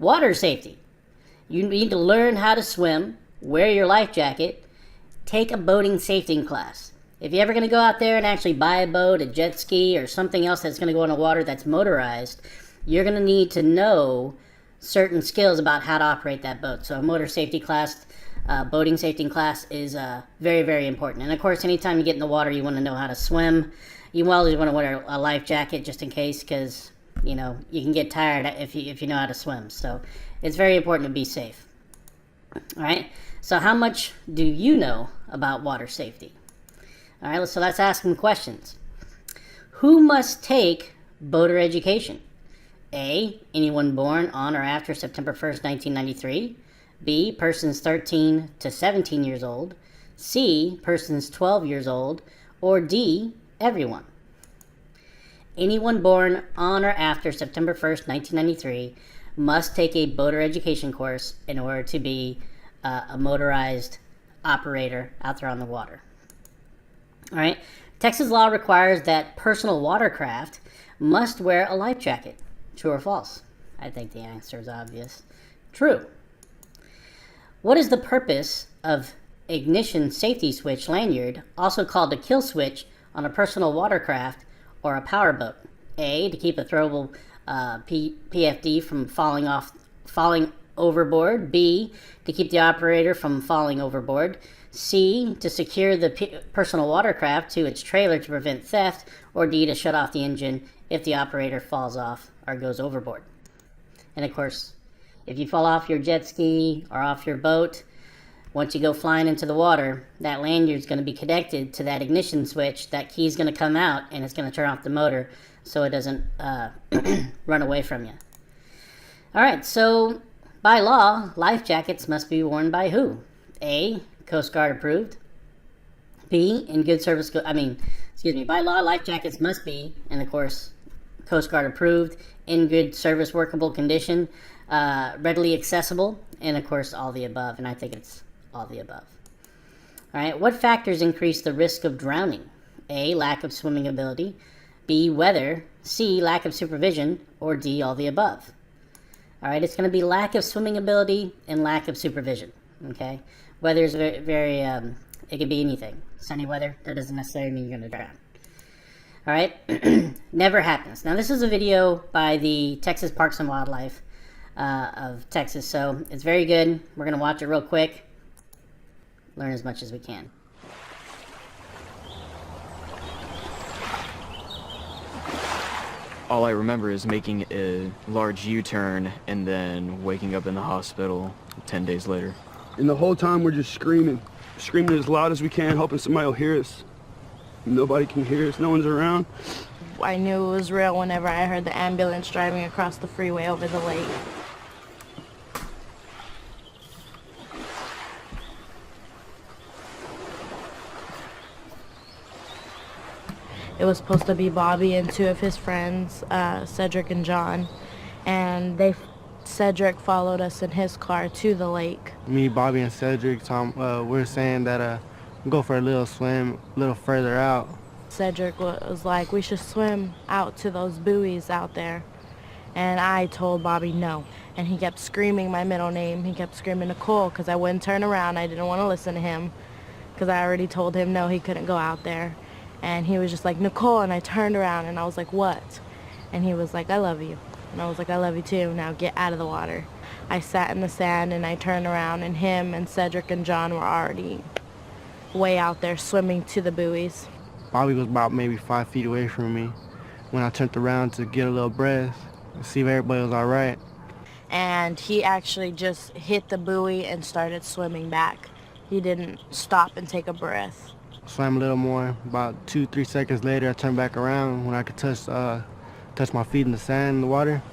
Water safety. You need to learn how to swim, wear your life jacket, take a boating safety class. If you're ever going to go out there and actually buy a boat, a jet ski, or something else that's going to go in the water that's motorized, you're going to need to know certain skills about how to operate that boat. So a motor safety class, boating safety class is very, very important. And of course, anytime you get in the water, you want to know how to swim. You always want to wear a life jacket just in case, because you know you can get tired if you know how to swim. So it's very important to be safe. All right. So how much do you know about water safety? All right. So let's ask some questions. Who must take boater education? A, anyone born on or after September 1st, 1993. B, persons 13 to 17 years old. C, persons 12 years old. Or D, everyone. Anyone born on or after September 1st, 1993 must take a boater education course in order to be a motorized operator out there on the water. All right. Texas law requires that personal watercraft must wear a life jacket. True or false? I think the answer is obvious. True. What is the purpose of ignition safety switch lanyard, also called a kill switch, on a personal watercraft or a powerboat? A, to keep a throwable PFD from falling overboard. B, to keep the operator from falling overboard. C, to secure the personal watercraft to its trailer to prevent theft. Or D, to shut off the engine if the operator falls off or goes overboard. And of course, if you fall off your jet ski or off your boat, once you go flying into the water, that lanyard is going to be connected to that ignition switch. That key is going to come out and it's going to turn off the motor so it doesn't run away from you. All right, so by law, life jackets must be worn by who? A, Coast Guard approved. B, in good service, by law, life jackets must be, and of course, Coast Guard approved, in good service workable condition, readily accessible, and of course all the above, and I think it's all the above. All right, what factors increase the risk of drowning? A, lack of swimming ability. B, weather. C, lack of supervision. Or D, all the above. All right, it's going to be lack of swimming ability and lack of supervision. Okay, weather is very it could be anything. Sunny weather, that doesn't necessarily mean you're going to drown. All right, never happens. Now, this is a video by the Texas Parks and Wildlife of Texas, so it's very good. We're going to watch it real quick, learn as much as we can. All I remember is making a large U-turn and then waking up in the hospital 10 days later. And the whole time we're just screaming as loud as we can, hoping somebody will hear us. Nobody can hear us, no one's around. I knew it was real whenever I heard the ambulance driving across the freeway over the lake. It was supposed to be Bobby and two of his friends, Cedric and John, and Cedric followed us in his car to the lake. Me, Bobby, and Cedric, we're saying that go for a little swim a little further out. Cedric was like, we should swim out to those buoys out there. And I told Bobby no. And he kept screaming my middle name. He kept screaming Nicole because I wouldn't turn around. I didn't want to listen to him because I already told him no, he couldn't go out there. And he was just like, Nicole, and I turned around and I was like, what? And he was like, I love you. And I was like, I love you too, now get out of the water. I sat in the sand and I turned around and him and Cedric and John were already way out there swimming to the buoys. Bobby was about maybe 5 feet away from me when I turned around to get a little breath and see if everybody was all right. And he actually just hit the buoy and started swimming back. He didn't stop and take a breath. Swam a little more. About 2-3 seconds later, I turned back around when I could touch my feet in the sand in the water,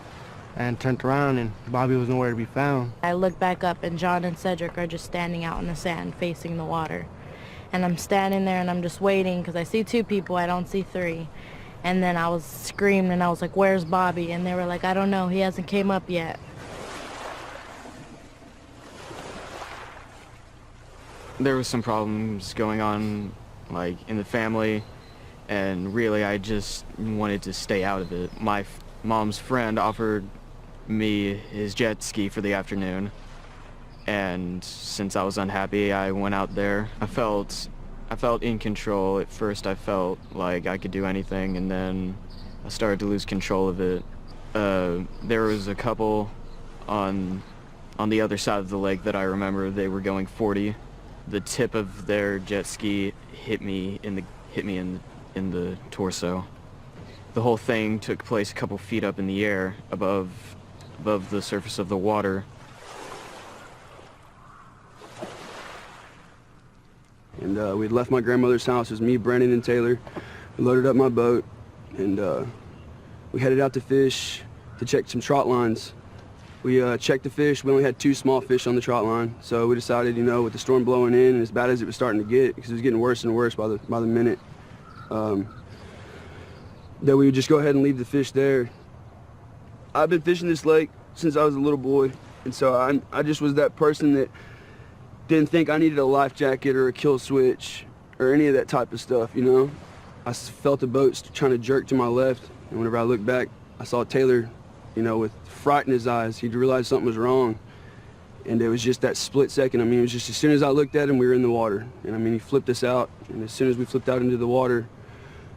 and turned around and Bobby was nowhere to be found. I looked back up and John and Cedric are just standing out in the sand facing the water. And I'm standing there and I'm just waiting because I see 2 people, I don't see 3. And then I was screaming and I was like, where's Bobby? And they were like, I don't know, he hasn't came up yet. There was some problems going on, like, in the family, and really I just wanted to stay out of it. My mom's friend offered me his jet ski for the afternoon. And since I was unhappy, I went out there. I felt in control. At first I felt like I could do anything, and then I started to lose control of it. There was a couple on the other side of the lake that I remember. They were going 40. The tip of their jet ski hit me in the torso. The whole thing took place a couple feet up in the air above the surface of the water. And we'd left my grandmother's house. It was me, Brandon, and Taylor. We loaded up my boat, and we headed out to fish to check some trot lines. We checked the fish. We only had 2 small fish on the trot line, so we decided, you know, with the storm blowing in and as bad as it was starting to get, because it was getting worse and worse by the minute, that we would just go ahead and leave the fish there. I've been fishing this lake since I was a little boy, and so I just was that person that didn't think I needed a life jacket or a kill switch or any of that type of stuff, you know. I felt the boat trying to jerk to my left, and whenever I looked back, I saw Taylor, you know, with fright in his eyes. He'd realized something was wrong, and it was just that split second. I mean, it was just as soon as I looked at him, we were in the water, and I mean, he flipped us out, and as soon as we flipped out into the water,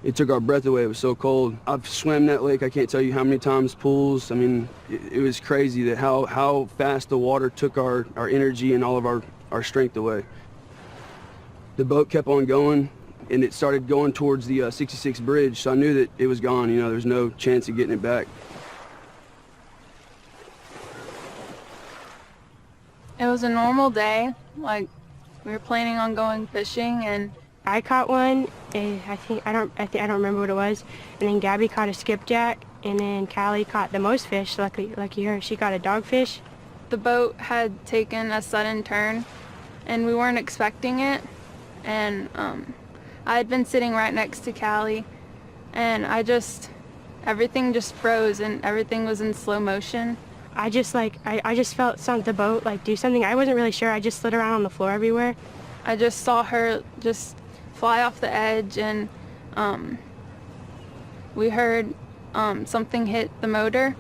it took our breath away. It was so cold. I've swam that lake, I can't tell you how many times, pools. I mean, it was crazy that how fast the water took our energy and all of our strength away. The boat kept on going, and it started going towards the 66 bridge, so I knew that it was gone. You know, there's no chance of getting it back. It was a normal day. Like, we were planning on going fishing, and I caught one, and I don't remember what it was. And then Gabby caught a skipjack, and then Callie caught the most fish. Lucky her, she caught a dogfish. the boat had taken a sudden turn, and we weren't expecting it. And I had been sitting right next to Callie, and everything just froze, and everything was in slow motion. I just felt the boat do something. I wasn't really sure. I just slid around on the floor everywhere. I just saw her just fly off the edge, and we heard something hit the motor.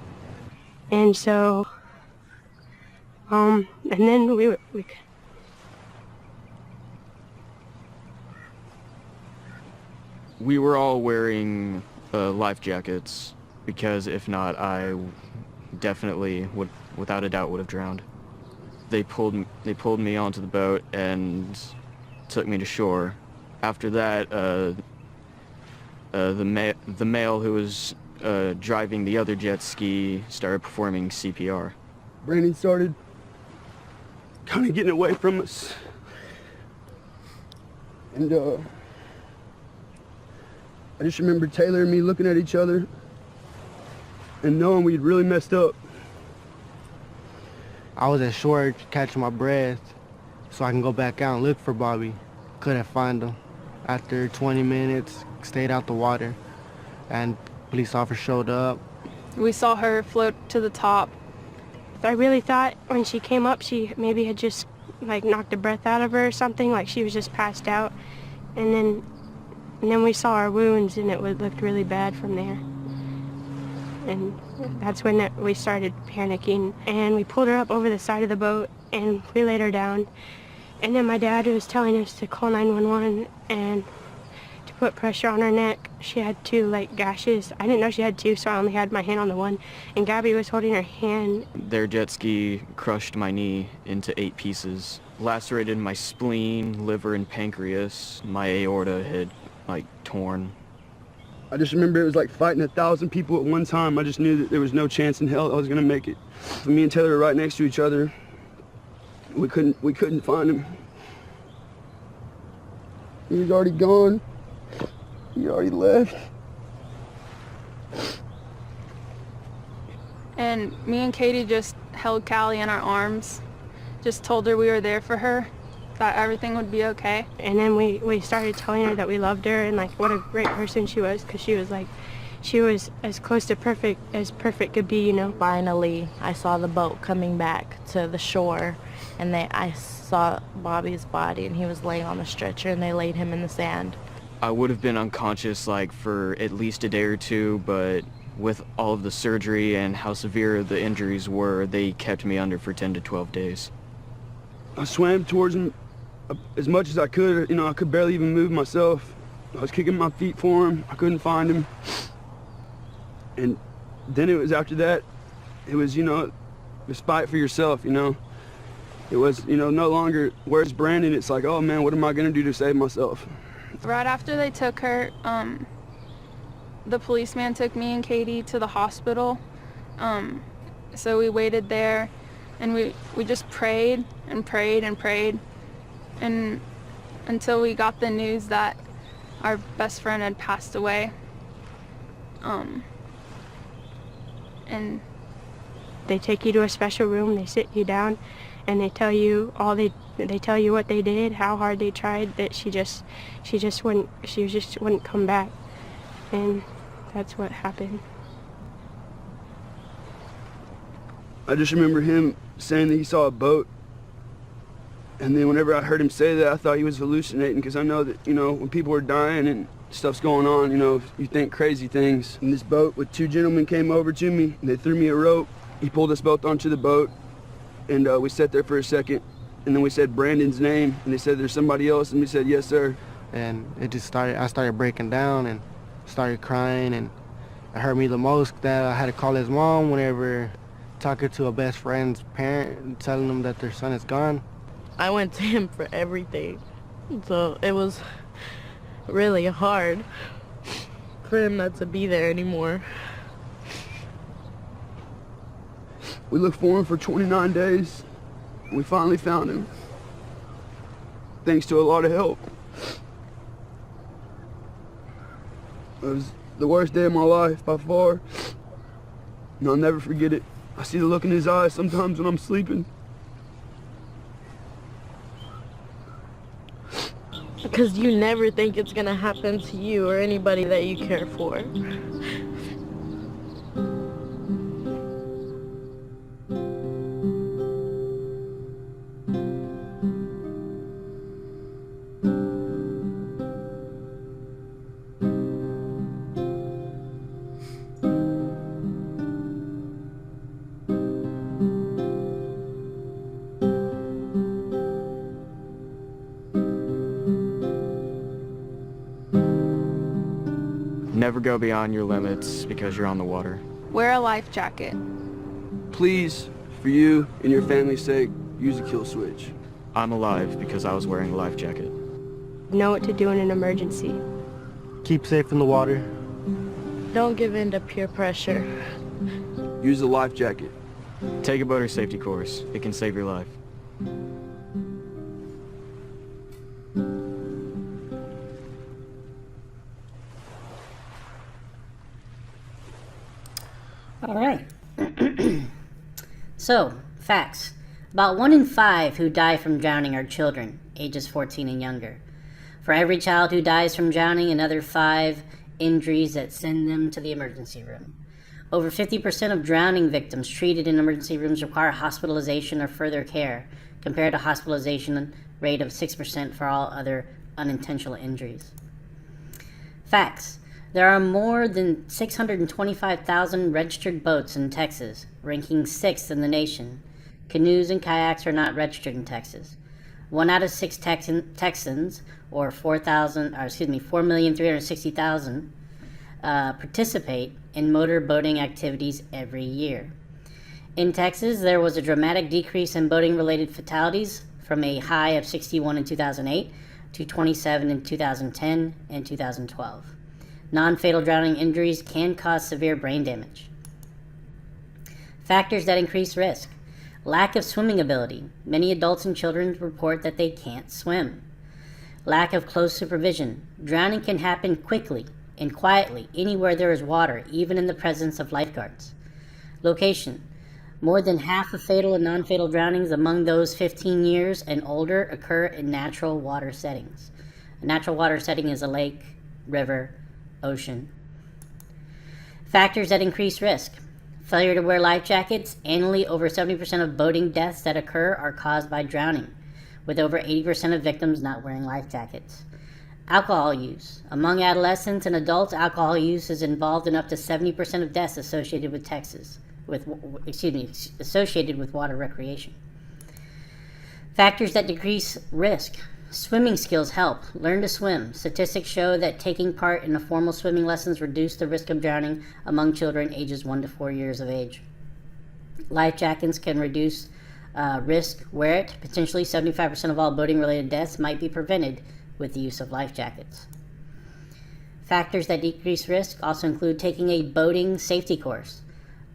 And so, and then we We were all wearing life jackets, because if not, I definitely would, without a doubt, would have drowned. They pulled me onto the boat and took me to shore. After that, the male who was driving the other jet ski started performing CPR. Brandon started kind of getting away from us, and I just remember Taylor and me looking at each other and knowing we'd really messed up. I was at shore catching my breath so I can go back out and look for Bobby. Couldn't find him. After 20 minutes, stayed out the water, and police officer showed up. We saw her float to the top. I really thought when she came up, she maybe had just knocked the breath out of her or something, like she was just passed out. And then we saw our wounds, and it looked really bad from there. And that's when we started panicking, and we pulled her up over the side of the boat, and we laid her down. And then my dad was telling us to call 911 and to put pressure on her neck. She had 2 gashes. I didn't know she had 2, so I only had my hand on the one. And Gabby was holding her hand. Their jet ski crushed my knee into 8 pieces, lacerated my spleen, liver, and pancreas. My aorta had torn. I just remember it was like fighting 1,000 people at one time. I just knew that there was no chance in hell I was gonna make it. Me and Taylor were right next to each other. We couldn't find him. He was already gone. He already left. And me and Katie just held Callie in our arms, just told her we were there for her, that everything would be okay. And then we started telling her that we loved her and what a great person she was, because she was as close to perfect as perfect could be, Finally, I saw the boat coming back to the shore, and I saw Bobby's body, and he was laying on the stretcher, and they laid him in the sand. I would have been unconscious for at least a day or two, but with all of the surgery and how severe the injuries were, they kept me under for 10 to 12 days. I swam towards him as much as I could. You know, I could barely even move myself. I was kicking my feet for him. I couldn't find him. And then it was after that, it was, you know, respite for yourself, you know. It was, you know, no longer, where's Brandon? It's like, oh man, what am I gonna do to save myself? Right after they took her, the policeman took me and Katie to the hospital. So we waited there, and we just prayed and prayed and prayed, and until we got the news that our best friend had passed away. And They take you to a special room, they sit you down, and they tell you they tell you what they did, how hard they tried, that she just wouldn't come back. And that's what happened. I just remember him saying that he saw a boat. And then whenever I heard him say that, I thought he was hallucinating, because I know that, you know, when people are dying and stuff's going on, you know, you think crazy things. And this boat with two gentlemen came over to me, and they threw me a rope. He pulled us both onto the boat, and we sat there for a second, and then we said Brandon's name, and they said, there's somebody else, and we said, yes, sir. And I started breaking down and started crying, and it hurt me the most that I had to call his mom whenever talking to a best friend's parent and telling them that their son is gone. I went to him for everything. So it was really hard for him not to be there anymore. We looked for him for 29 days. And we finally found him. Thanks to a lot of help. It was the worst day of my life by far. And I'll never forget it. I see the look in his eyes sometimes when I'm sleeping. Because you never think it's gonna happen to you or anybody that you care for. Never go beyond your limits because you're on the water. wear a life jacket. Please, for you and your family's sake, use a kill switch. I'm alive because I was wearing a life jacket. Know what to do in an emergency. Keep safe in the water. Don't give in to peer pressure. Use a life jacket. Take a boater safety course. It can save your life. All right. So, facts. About 1 in 5 who die from drowning are children, ages 14 and younger. For every child who dies from drowning, another 5 injuries that send them to the emergency room. Over 50% of drowning victims treated in emergency rooms require hospitalization or further care, compared to hospitalization rate of 6% for all other unintentional injuries. Facts. There are more than 625,000 registered boats in Texas, ranking 6th in the nation. Canoes and kayaks are not registered in Texas. 1 out of 6 Texans, or 4,360,000, participate in motor boating activities every year. In Texas, there was a dramatic decrease in boating-related fatalities from a high of 61 in 2008 to 27 in 2010 and 2012. Non-fatal drowning injuries can cause severe brain damage. Factors that increase risk. Lack of swimming ability. Many adults and children report that they can't swim. Lack of close supervision. Drowning can happen quickly and quietly anywhere there is water, even in the presence of lifeguards. Location. More than half of fatal and non-fatal drownings among those 15 years and older occur in natural water settings. A natural water setting is a lake, river, ocean. Factors that increase risk. Failure to wear life jackets. Annually, over 70% of boating deaths that occur are caused by drowning, with over 80% of victims not wearing life jackets. Alcohol use. Among adolescents and adults, alcohol use is involved in up to 70% of deaths associated with associated with water recreation. Factors that decrease risk. Swimming skills help. Learn to swim. Statistics show that taking part in formal swimming lessons reduce the risk of drowning among children ages 1 to 4 years of age. Life jackets can reduce risk. Wear it. Potentially 75% of all boating-related deaths might be prevented with the use of life jackets. Factors that decrease risk also include taking a boating safety course.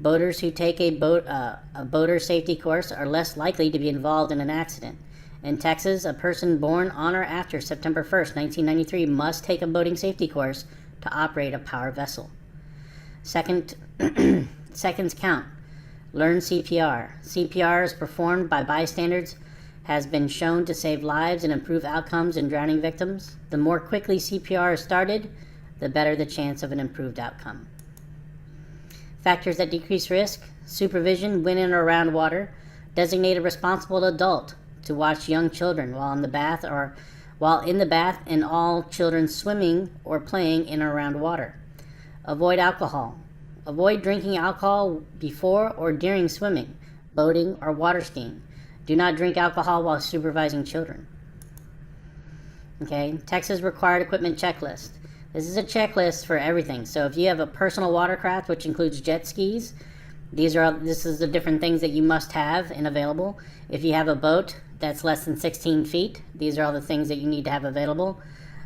Boaters who take a boater safety course are less likely to be involved in an accident. In Texas, a person born on or after September 1st, 1993 must take a boating safety course to operate a power vessel. Seconds count. Learn CPR. CPR is performed by bystanders, has been shown to save lives and improve outcomes in drowning victims. The more quickly CPR is started, the better the chance of an improved outcome. Factors that decrease risk. Supervision when in or around water. Designate a responsible adult to watch young children while in the bath and all children swimming or playing in or around water. Avoid alcohol. Avoid drinking alcohol before or during swimming, boating, or water skiing. Do not drink alcohol while supervising children. Okay, Texas required equipment checklist. This is a checklist for everything. So if you have a personal watercraft, which includes jet skis, this is the different things that you must have and available. If you have a boat that's less than 16 feet, these are all the things that you need to have available.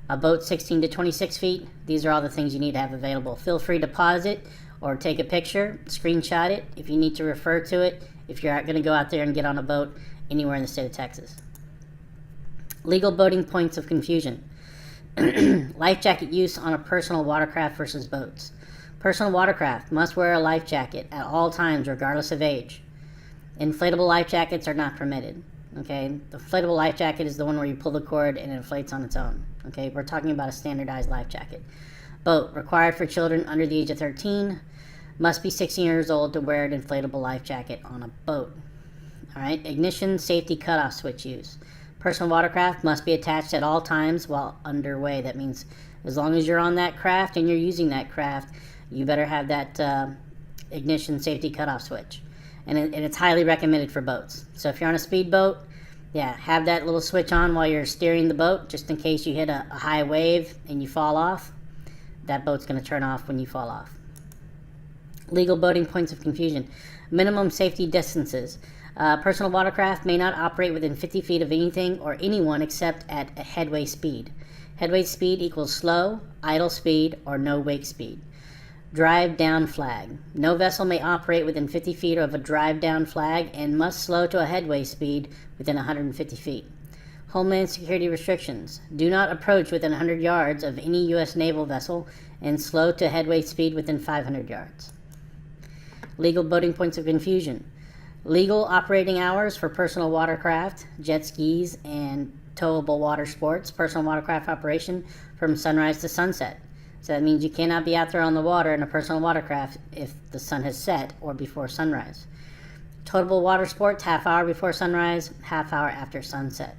A boat 16 to 26 feet, these are all the things you need to have available. Feel free to pause it or take a picture, screenshot it if you need to refer to it, if you're going to go out there and get on a boat anywhere in the state of Texas. Legal boating points of confusion. Life jacket use on a personal watercraft versus boats. Personal watercraft must wear a life jacket at all times regardless of age. Inflatable life jackets are not permitted. Okay, the inflatable life jacket is the one where you pull the cord and it inflates on its own. Okay, we're talking about a standardized life jacket. Boat, required for children under the age of 13, must be 16 years old to wear an inflatable life jacket on a boat. All right, ignition safety cutoff switch use. Personal watercraft must be attached at all times while underway. That means as long as you're on that craft and you're using that craft, you better have that ignition safety cutoff switch. And it's highly recommended for boats. So if you're on a speedboat, yeah, have that little switch on while you're steering the boat, just in case you hit a high wave and you fall off. That boat's going to turn off when you fall off. Legal boating points of confusion. Minimum safety distances. Personal watercraft may not operate within 50 feet of anything or anyone except at a headway speed. Headway speed equals slow, idle speed, or no wake speed. Drive down flag. No vessel may operate within 50 feet of a drive down flag and must slow to a headway speed within 150 feet. Homeland Security restrictions. Do not approach within 100 yards of any U.S. naval vessel and slow to headway speed within 500 yards. Legal boating points of confusion. Legal operating hours for personal watercraft, jet skis, and towable water sports. Personal watercraft operation from sunrise to sunset. So that means you cannot be out there on the water in a personal watercraft if the sun has set or before sunrise. Towable water sports, half hour before sunrise, half hour after sunset.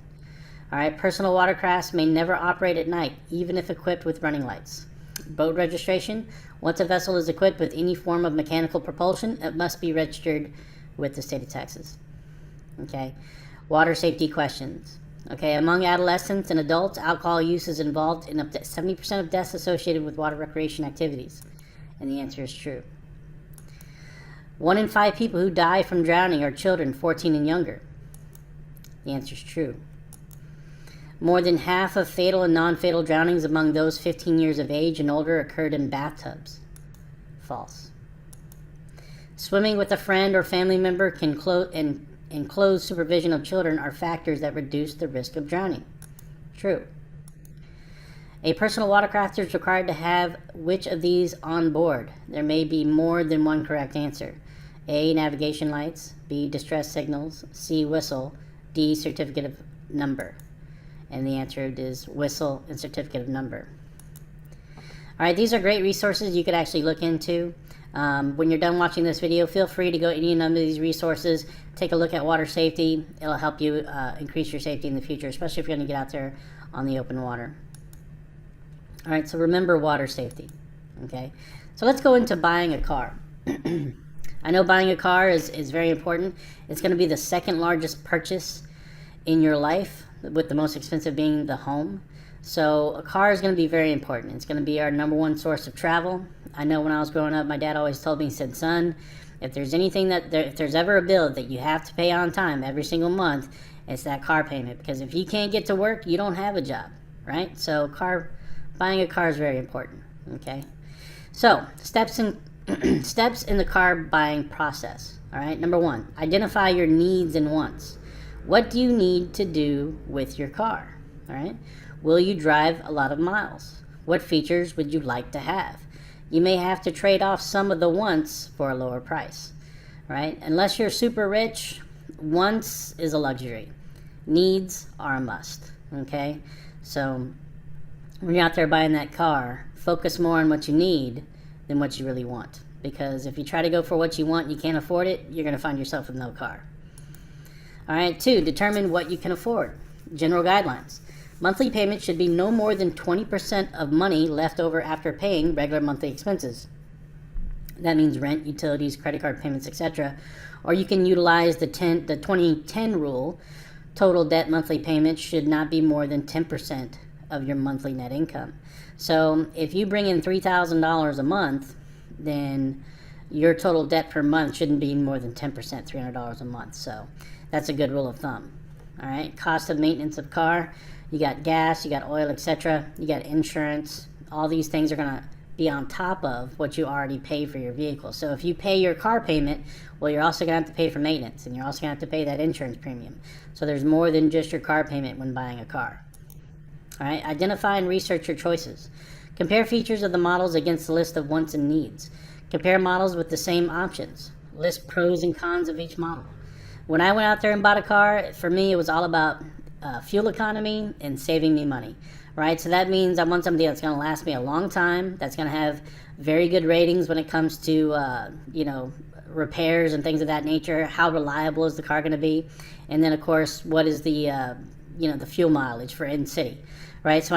All right, personal watercrafts may never operate at night, even if equipped with running lights. Boat registration. Once a vessel is equipped with any form of mechanical propulsion, it must be registered with the state of Texas. Okay, water safety questions. Okay, among adolescents and adults, alcohol use is involved in up to 70% of deaths associated with water recreation activities. And the answer is true. 1 in 5 people who die from drowning are children 14 and younger. The answer is true. More than half of fatal and non-fatal drownings among those 15 years of age and older occurred in bathtubs. False. Swimming with a friend or family member in close supervision of children are factors that reduce the risk of drowning. True. A personal watercraft is required to have which of these on board? There may be more than one correct answer. A, navigation lights. B, distress signals. C, whistle. D, certificate of number. And the answer is whistle and certificate of number. All right, these are great resources you could actually look into. When you're done watching this video, feel free to go to any number of these resources, take a look at water safety. It'll help you increase your safety in the future, especially if you're going to get out there on the open water. All right, so remember water safety. Okay, so let's go into buying a car. I know buying a car is very important. It's going to be the second largest purchase in your life, with the most expensive being the home. So a car is going to be very important. It's going to be our number one source of travel. I know when I was growing up, my dad always told me, he said, son, if there's anything if there's ever a bill that you have to pay on time every single month, it's that car payment. Because if you can't get to work, you don't have a job, right? So buying a car is very important, okay? So steps in the car buying process, all right? Number one, identify your needs and wants. What do you need to do with your car, all right? Will you drive a lot of miles? What features would you like to have? You may have to trade off some of the wants for a lower price, right? Unless you're super rich, wants is a luxury. Needs are a must, okay? So when you're out there buying that car, focus more on what you need than what you really want. Because if you try to go for what you want and you can't afford it, you're going to find yourself with no car. All right, 2, determine what you can afford. General guidelines. Monthly payments should be no more than 20% of money left over after paying regular monthly expenses. That means rent, utilities, credit card payments, etc. Or you can utilize the 2010 rule. Total debt monthly payments should not be more than 10% of your monthly net income. So if you bring in $3,000 a month, then your total debt per month shouldn't be more than 10%, $300 a month. So that's a good rule of thumb. All right, cost of maintenance of car. You got gas, you got oil, etc. You got insurance. All these things are going to be on top of what you already pay for your vehicle. So if you pay your car payment, well, you're also going to have to pay for maintenance, and you're also going to have to pay that insurance premium. So there's more than just your car payment when buying a car. All right, identify and research your choices. Compare features of the models against the list of wants and needs. Compare models with the same options. List pros and cons of each model. When I went out there and bought a car, for me, it was all about fuel economy and saving me money, right? So that means I want something that's going to last me a long time, that's going to have very good ratings when it comes to, repairs and things of that nature. How reliable is the car going to be? And then, of course, what is the, the fuel mileage for in city, right? So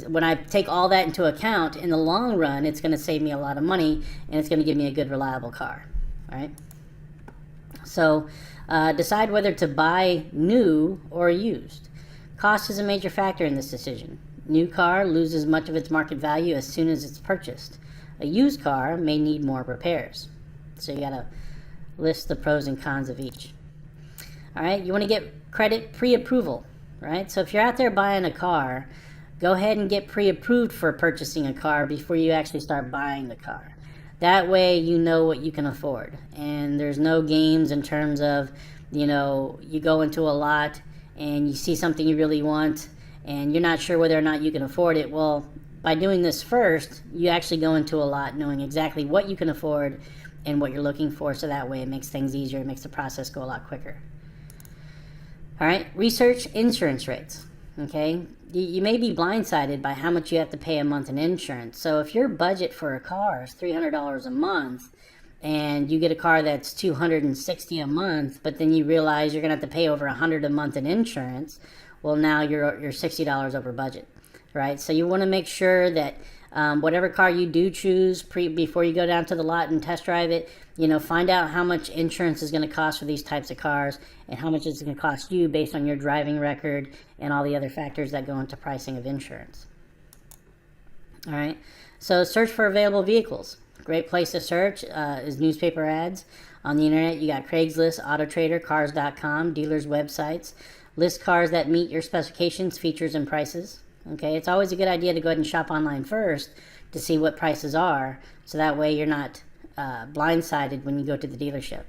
when I take all that into account, in the long run, it's going to save me a lot of money, and it's going to give me a good, reliable car, right? So decide whether to buy new or used. Cost is a major factor in this decision. New car loses much of its market value as soon as it's purchased. A used car may need more repairs. So you got to list the pros and cons of each. All right, you want to get credit pre-approval, right? So if you're out there buying a car, go ahead and get pre-approved for purchasing a car before you actually start buying the car. That way you know what you can afford. And there's no games in terms of, you go into a lot and you see something you really want and you're not sure whether or not you can afford it. Well, by doing this first, you actually go into a lot knowing exactly what you can afford and what you're looking for, so that way it makes things easier, it makes the process go a lot quicker. All right, research insurance rates, okay? You may be blindsided by how much you have to pay a month in insurance. So if your budget for a car is $300 a month and you get a car that's $260 a month, but then you realize you're gonna have to pay over $100 a month in insurance, well, now you're $60 over budget, right? So you wanna make sure that whatever car you do choose before you go down to the lot and test drive it, find out how much insurance is going to cost for these types of cars and how much it's going to cost you based on your driving record and all the other factors that go into pricing of insurance. All right, so search for available vehicles. Great place to search is newspaper ads. On the internet, you got Craigslist, AutoTrader, Cars.com, dealers' websites. List cars that meet your specifications, features, and prices. Okay, it's always a good idea to go ahead and shop online first to see what prices are, so that way you're not blindsided when you go to the dealership.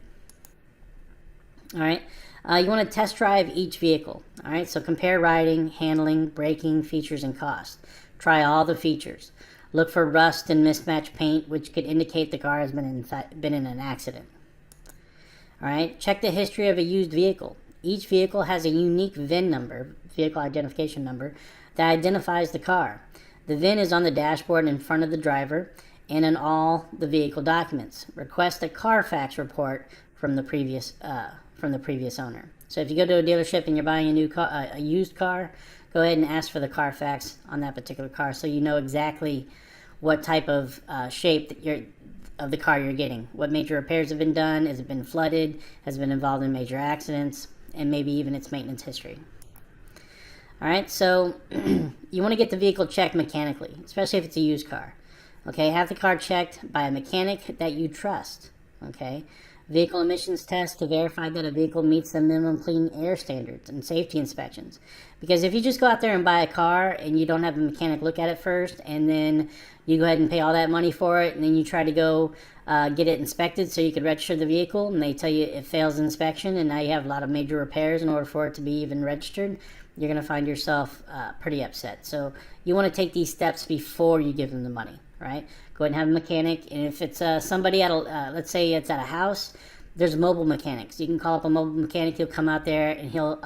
All right, you want to test drive each vehicle. All right, so compare riding, handling, braking, features, and cost. Try all the features. Look for rust and mismatched paint, which could indicate the car has been in an accident. All right, check the history of a used vehicle. Each vehicle has a unique VIN number, vehicle identification number, that identifies the car. The VIN is on the dashboard in front of the driver and in all the vehicle documents. Request a Carfax report from the previous owner. So if you go to a dealership and you're buying a new car, a used car, go ahead and ask for the Carfax on that particular car, so you know exactly what type of shape that of the car you're getting. What major repairs have been done? Has it been flooded? Has it been involved in major accidents? And maybe even its maintenance history. All right, so you want to get the vehicle checked mechanically, especially if it's a used car. Okay, have the car checked by a mechanic that you trust. Okay, vehicle emissions test to verify that a vehicle meets the minimum clean air standards and safety inspections. Because if you just go out there and buy a car and you don't have a mechanic look at it first, and then you go ahead and pay all that money for it, and then you try to go get it inspected so you could register the vehicle, and they tell you it fails inspection, and now you have a lot of major repairs in order for it to be even registered, you're going to find yourself pretty upset. So you want to take these steps before you give them the money, right? Go ahead and have a mechanic, and if it's somebody at a, let's say it's at a house, there's mobile mechanics. You can call up a mobile mechanic, he'll come out there and he'll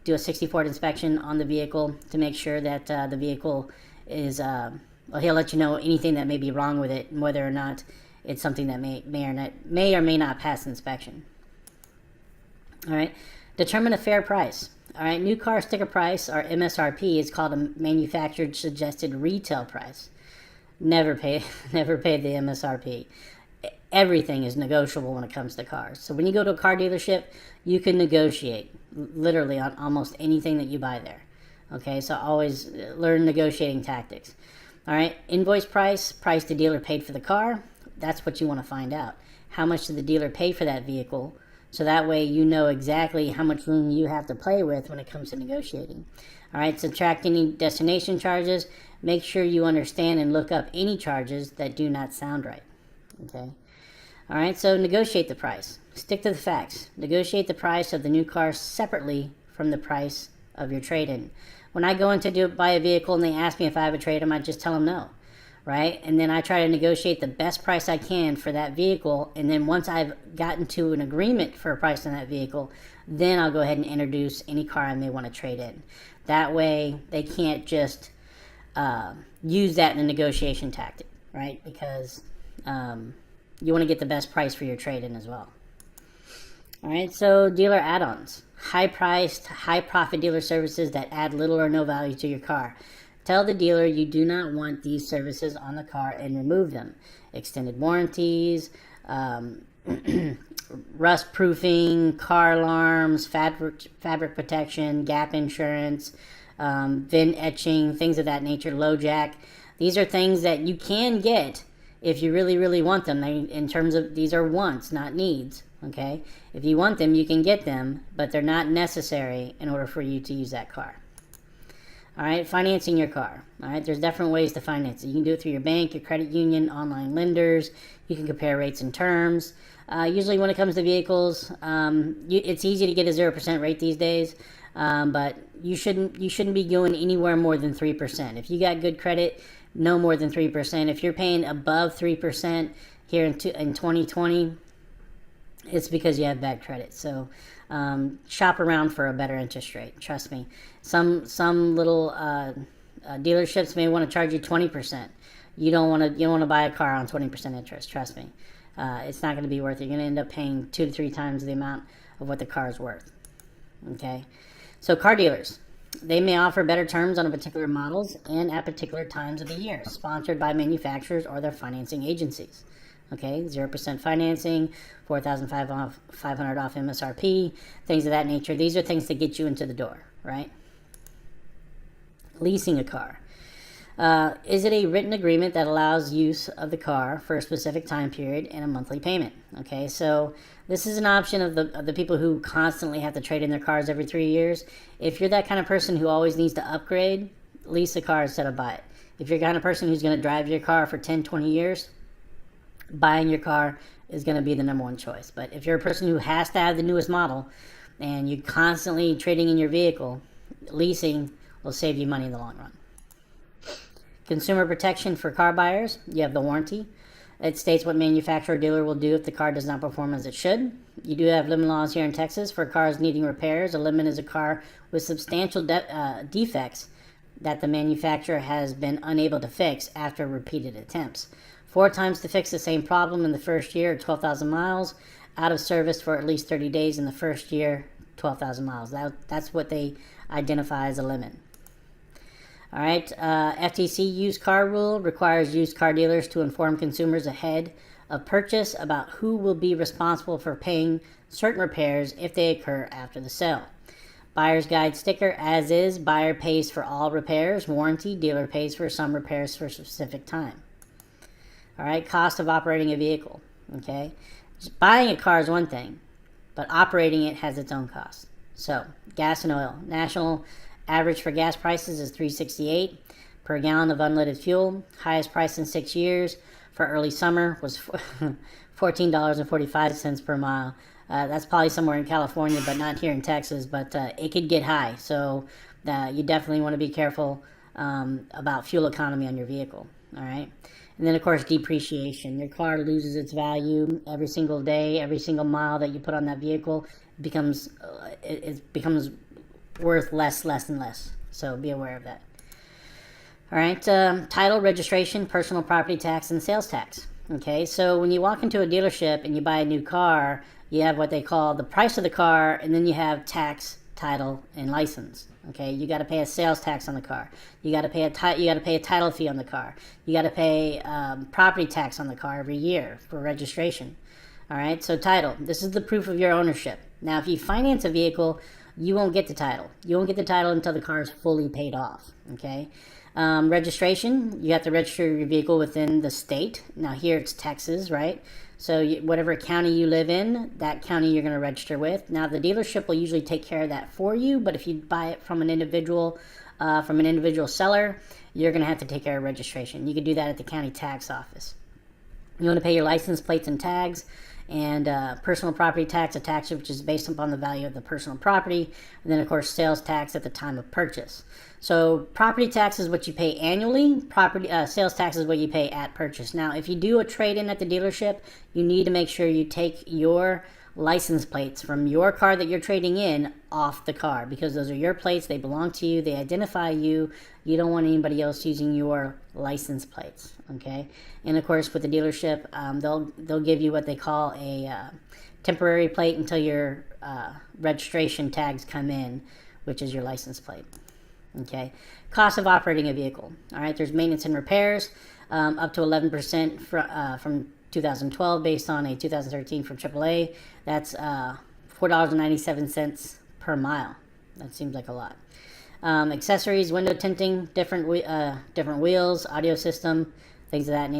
do a 60-port inspection on the vehicle to make sure that the vehicle is, well, he'll let you know anything that may be wrong with it and whether or not it's something that may or may not pass inspection. All right, determine a fair price. All right, new car sticker price, or MSRP, is called a manufacturer suggested retail price. Never pay the MSRP. Everything is negotiable when it comes to cars. So when you go to a car dealership, you can negotiate literally on almost anything that you buy there. Okay, so always learn negotiating tactics. All right, invoice price the dealer paid for the car. That's what you want to find out. How much did the dealer pay for that vehicle? So that way you know exactly how much room you have to play with when it comes to negotiating. All right, subtract any destination charges. Make sure you understand and look up any charges that do not sound right. Okay. All right, so negotiate the price. Stick to the facts. Negotiate the price of the new car separately from the price of your trade-in. When I go in to buy a vehicle and they ask me if I have a trade-in, I just tell them no. Right? And then I try to negotiate the best price I can for that vehicle. And then once I've gotten to an agreement for a price on that vehicle, then I'll go ahead and introduce any car I may want to trade in. That way, they can't just use that in a negotiation tactic, right? Because you want to get the best price for your trade-in as well. All right, so dealer add-ons. High-priced, high-profit dealer services that add little or no value to your car. Tell the dealer you do not want these services on the car and remove them. Extended warranties, rust proofing, car alarms, fabric protection, gap insurance, VIN etching, things of that nature, low jack. These are things that you can get if you really, really want them. In terms of, these are wants, not needs. Okay? If you want them, you can get them, but they're not necessary in order for you to use that car. All right, financing your car. All right, there's different ways to finance it. You can do it through your bank, your credit union, online lenders. You can compare rates and terms. Usually when it comes to vehicles, it's easy to get a 0% rate these days, but you shouldn't be going anywhere more than 3%. If you got good credit, no more than 3%. If you're paying above 3% here in 2020, it's because you have bad credit. So shop around for a better interest rate. Trust me. Some little dealerships may want to charge you 20%. You don't want to buy a car on 20% interest. Trust me. It's not going to be worth it. You're going to end up paying 2 to 3 times the amount of what the car is worth. Okay. So car dealers, they may offer better terms on particular models and at particular times of the year, sponsored by manufacturers or their financing agencies. Okay, 0% financing, $4,500 off MSRP, things of that nature. These are things that get you into the door, right? Leasing a car. Is it a written agreement that allows use of the car for a specific time period and a monthly payment? Okay, so this is an option of the people who constantly have to trade in their cars every 3 years. If you're that kind of person who always needs to upgrade, lease a car instead of buy it. If you're the kind of person who's going to drive your car for 10, 20 years, buying your car is going to be the number one choice. But if you're a person who has to have the newest model and you're constantly trading in your vehicle, leasing will save you money in the long run. Consumer protection for car buyers. You have the warranty. It states what manufacturer or dealer will do if the car does not perform as it should. You do have limit laws here in Texas for cars needing repairs. A limit is a car with substantial defects that the manufacturer has been unable to fix after repeated attempts. 4 times to fix the same problem in the first year, 12,000 miles. Out of service for at least 30 days in the first year, 12,000 miles. That's what they identify as a limit. All right, FTC used car rule requires used car dealers to inform consumers ahead of purchase about who will be responsible for paying certain repairs if they occur after the sale. Buyer's guide sticker, as is, buyer pays for all repairs. Warranty, dealer pays for some repairs for a specific time. All right, cost of operating a vehicle. Okay, just buying a car is one thing, but operating it has its own cost. So, gas and oil. National average for gas prices is $3.68 per gallon of unleaded fuel. Highest price in 6 years for early summer was $14.45 per mile. That's probably somewhere in California, but not here in Texas. But it could get high, so you definitely want to be careful about fuel economy on your vehicle. All right, and then of course depreciation. Your car loses its value every single day, every single mile that you put on that vehicle becomes it becomes worth less and less. So be aware of that. All right, title, registration, personal property tax, and sales tax. Okay, so when you walk into a dealership and you buy a new car, you have what they call the price of the car, and then you have tax, title, and license. Okay, you got to pay a sales tax on the car. You got to pay a title fee on the car. You got to pay property tax on the car every year for registration. All right, so title. This is the proof of your ownership. Now, if you finance a vehicle, you won't get the title. You won't get the title until the car is fully paid off. Okay. Registration, you have to register your vehicle within the state. Now here it's Texas, right? So whatever county you live in, that county you're going to register with. Now the dealership will usually take care of that for you, but if you buy it from an individual seller, you're going to have to take care of registration. You can do that at the county tax office. You want to pay your license plates and tags, and personal property tax, a tax which is based upon the value of the personal property, and then of course sales tax at the time of purchase. So property tax is what you pay annually. Sales tax is what you pay at purchase. Now, if you do a trade-in at the dealership, you need to make sure you take your license plates from your car that you're trading in off the car, because those are your plates. They belong to you. They identify you. You don't want anybody else using your license plates. Okay, and of course with the dealership, they'll give you what they call a temporary plate until your registration tags come in, which is your license plate. Okay, cost of operating a vehicle. All right, there's maintenance and repairs up to 11% from 2012 based on a 2013 from AAA. That's $4.97 per mile. That seems like a lot. Accessories, window tinting, different wheels, audio system, things of that nature.